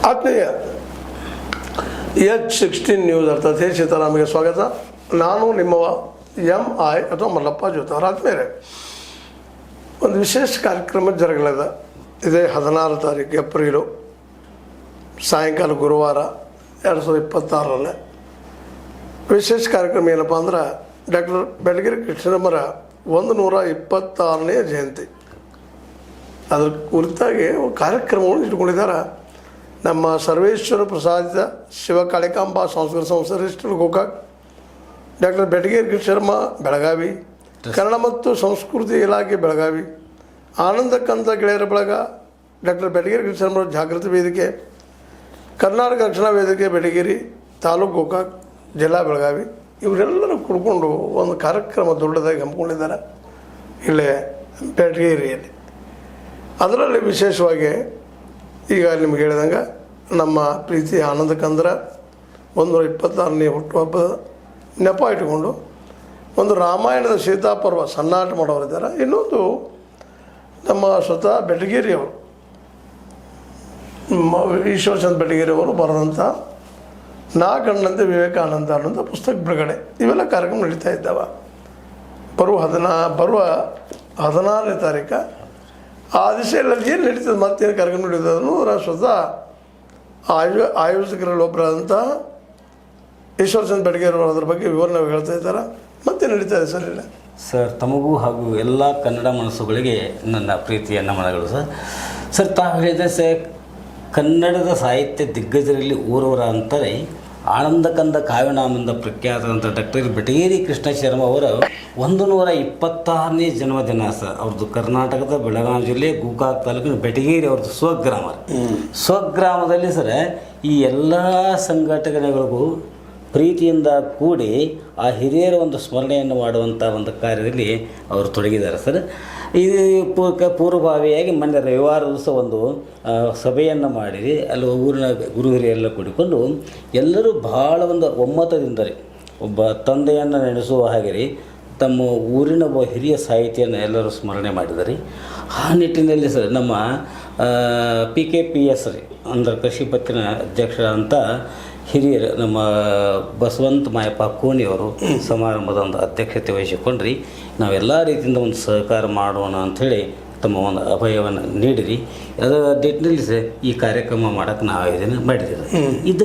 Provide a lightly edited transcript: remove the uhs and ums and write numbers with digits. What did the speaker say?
ಆತ್ಮೀಯ H16 news ಅರ್ಥಾತ್ ಹೇ ಸೀತಾರಾಮಿಗೆ ಸ್ವಾಗತ. ನಾನು ನಿಮ್ಮವ MI ಅಥವಾ ಮಲ್ಲಪ್ಪ ಜೋತಾರ. ಆದ್ಮೇಲೆ ಒಂದು ವಿಶೇಷ ಕಾರ್ಯಕ್ರಮ ಜರಗಲಿದೆ. ಇದೇ 16 ತಾರೀಕು ಏಪ್ರಿಲು ಸಾಯಂಕಾಲ ಗುರುವಾರ 2026ರಲ್ಲಿ ವಿಶೇಷ ಕಾರ್ಯಕ್ರಮ ಏನಪ್ಪ ಅಂದ್ರೆ ಡಾಕ್ಟರ್ ಬೆಳಗೆರೆ ಕೃಷ್ಣಮ್ಮರ 126ನೇ ಜಯಂತಿ. ಅದ್ರ ಕುರಿತಾಗಿ ಕಾರ್ಯಕ್ರಮವನ್ನು ಇಟ್ಕೊಂಡಿದ್ದಾರೆ. ನಮ್ಮ ಸರ್ವೇಶ್ವರ ಪ್ರಸಾದಿತ ಶಿವ ಕಾಳಿಕಾಂಬಾ ಸಂಸ್ಕೃತ ಸಂಸ್ಥೆ ರಿಜಿಸ್ಟರ್ ಗೋಕಾಕ್, ಡಾಕ್ಟರ್ ಬೆಳಗೆರೆ ಕೃಷ್ಣಮ್ಮ ಬೆಳಗಾವಿ, ಕನ್ನಡ ಮತ್ತು ಸಂಸ್ಕೃತಿ ಇಲಾಖೆ ಬೆಳಗಾವಿ, ಆನಂದ ಕಂದ ಗೆಳೆಯರ ಬಳಗ, ಡಾಕ್ಟರ್ ಬೆಳಗೆರೆ ಕೃಷ್ಣಮ್ಮ ಜಾಗೃತಿ ವೇದಿಕೆ, ಕರ್ನಾಟಕ ರಕ್ಷಣಾ ವೇದಿಕೆ ಬೆಳಗೇರಿ ತಾಲೂಕು ಗೋಕಾಕ್ ಜಿಲ್ಲಾ ಬೆಳಗಾವಿ, ಇವರೆಲ್ಲರೂ ಕುಡ್ಕೊಂಡು ಒಂದು ಕಾರ್ಯಕ್ರಮ ದೊಡ್ಡದಾಗಿ ಹಮ್ಮಿಕೊಂಡಿದ್ದಾರೆ ಇಲ್ಲೇ ಬೆಳಗೇರಿಯಲ್ಲಿ. ಅದರಲ್ಲಿ ವಿಶೇಷವಾಗಿ ಈಗ ನಿಮ್ಗೆ ಹೇಳಿದಂಗೆ ನಮ್ಮ ಪ್ರೀತಿ ಆನಂದ ಕಂದ್ರ 126ನೇ ಹುಟ್ಟುಹಬ್ಬದ ನೆಪ ಇಟ್ಕೊಂಡು ಒಂದು ರಾಮಾಯಣದ ಸೀತಾಪರ್ವ ಸನ್ನಾಟ ಮಾಡೋರಿದ್ದಾರೆ. ಇನ್ನೊಂದು ನಮ್ಮ ಸ್ವತಃ ಬೆಳಗೇರಿಯವರು ಈಶ್ವರಚಂದ್ರ ಬೆಳಗೇರಿಯವರು ಬರೆದಂಥ ನಾ ಕಂಡಂತೆ ವಿವೇಕಾನಂದ ಅನ್ನೋಂಥ ಪುಸ್ತಕ ಬಿಡುಗಡೆ, ಇವೆಲ್ಲ ಕಾರ್ಯಕ್ರಮ ನಡೀತಾ ಇದ್ದಾವೆ. ಬರುವ 16ನೇ ತಾರೀಕು ಆ ದಿಶೆಯಲ್ಲಿ ಏನು ನಡೀತದೆ, ಮತ್ತೇನು ಕಾರ್ಯಕ್ರಮ ನಡೀತದೆ ಅದನ್ನು ಸ್ವತಃ ಆಯೋಜಕರಲ್ಲಿ ಒಬ್ಬರಾದಂಥ ಈಶ್ವರಚಂದ್ರ ಬೆಳಗೇರಿ ಅವರು ಅದ್ರ ಬಗ್ಗೆ ವಿವರಣೆ ಹೇಳ್ತಾ ಇದ್ದಾರೆ. ಮತ್ತೆ ನಡೀತಾ ಇದೆ ಸರ್. ಇಲ್ಲ ಸರ್, ತಮಗೂ ಹಾಗೂ ಎಲ್ಲ ಕನ್ನಡ ಮನಸ್ಸುಗಳಿಗೆ ನನ್ನ ಪ್ರೀತಿಯ ನಮನಗಳು. ಸರ್ ತಾವು ಹೇಳಿದೆ ಸರ್, ಕನ್ನಡದ ಸಾಹಿತ್ಯ ದಿಗ್ಗಜರಲ್ಲಿ ಊರವರ ಅಂತಾರೆ ಆನಂದ ಕಂದ ಕಾವ್ಯನಾಮದಿಂದ ಪ್ರಖ್ಯಾತರಂಥ ಡಾಕ್ಟರ್ ಬೆಟಗೇರಿ ಕೃಷ್ಣ ಶರ್ಮ ಅವರ 126ನೇ ಜನ್ಮದಿನ ಸರ್. ಅವ್ರದ್ದು ಕರ್ನಾಟಕದ ಬೆಳಗಾವಿ ಜಿಲ್ಲೆ ಗೋಕಾಕ್ ತಾಲೂಕಿನ ಬೆಟಗೇರಿ ಅವ್ರದ್ದು ಸ್ವಗ್ರಾಮದಲ್ಲಿ ಸರ್ ಈ ಎಲ್ಲ ಸಂಘಟನೆಗಳಿಗೂ ಪ್ರೀತಿಯಿಂದ ಕೂಡಿ ಆ ಹಿರಿಯರ ಒಂದು ಸ್ಮರಣೆಯನ್ನು ಮಾಡುವಂಥ ಒಂದು ಕಾರ್ಯದಲ್ಲಿ ಅವರು ತೊಡಗಿದ್ದಾರೆ ಸರ್. ಇದು ಪೂರ್ವಭಾವಿಯಾಗಿ ಮೊನ್ನೆ ರವಿವಾರ ದಿವಸ ಒಂದು ಸಭೆಯನ್ನು ಮಾಡಿರಿ. ಅಲ್ಲಿ ಊರಿನ ಗುರು ಹಿರಿಯರೆಲ್ಲ ಕೂಡಿಕೊಂಡು ಎಲ್ಲರೂ ಭಾಳ ಒಂದು ಒಮ್ಮತದಿಂದ ರೀ ಒಬ್ಬ ತಂದೆಯನ್ನು ನೆನೆಸುವ ಹಾಗೆ ರೀ ತಮ್ಮ ಊರಿನ ಒಬ್ಬ ಹಿರಿಯ ಸಾಹಿತಿಯನ್ನು ಎಲ್ಲರೂ ಸ್ಮರಣೆ ಮಾಡಿದ್ದಾರೆ. ಆ ನಿಟ್ಟಿನಲ್ಲಿ ಸರ್ ನಮ್ಮ PKPS ರೀ ಅಂದ್ರೆ ಕೃಷಿ ಪತ್ತಿನ ಅಧ್ಯಕ್ಷ ಅಂತ ಹಿರಿಯರು ನಮ್ಮ ಬಸವಂತ ಮಾಯಪ್ಪ ಕೋಣಿಯವರು ಸಮಾರಂಭದ ಒಂದು ಅಧ್ಯಕ್ಷತೆ ವಹಿಸಿಕೊಂಡ್ರಿ. ನಾವೆಲ್ಲ ರೀತಿಯಿಂದ ಒಂದು ಸಹಕಾರ ಮಾಡೋಣ ಅಂಥೇಳಿ ತಮ್ಮ ಒಂದು ಅಭಯವನ್ನು ನೀಡಿರಿ. ಅದರ ನಿಟ್ಟಿನಲ್ಲಿ ಸರ್ ಈ ಕಾರ್ಯಕ್ರಮ ಮಾಡೋಕ್ಕೆ ನಾವು ಆಯೋಜನೆ ಮಾಡಿದ್ದೀವಿ. ಇದು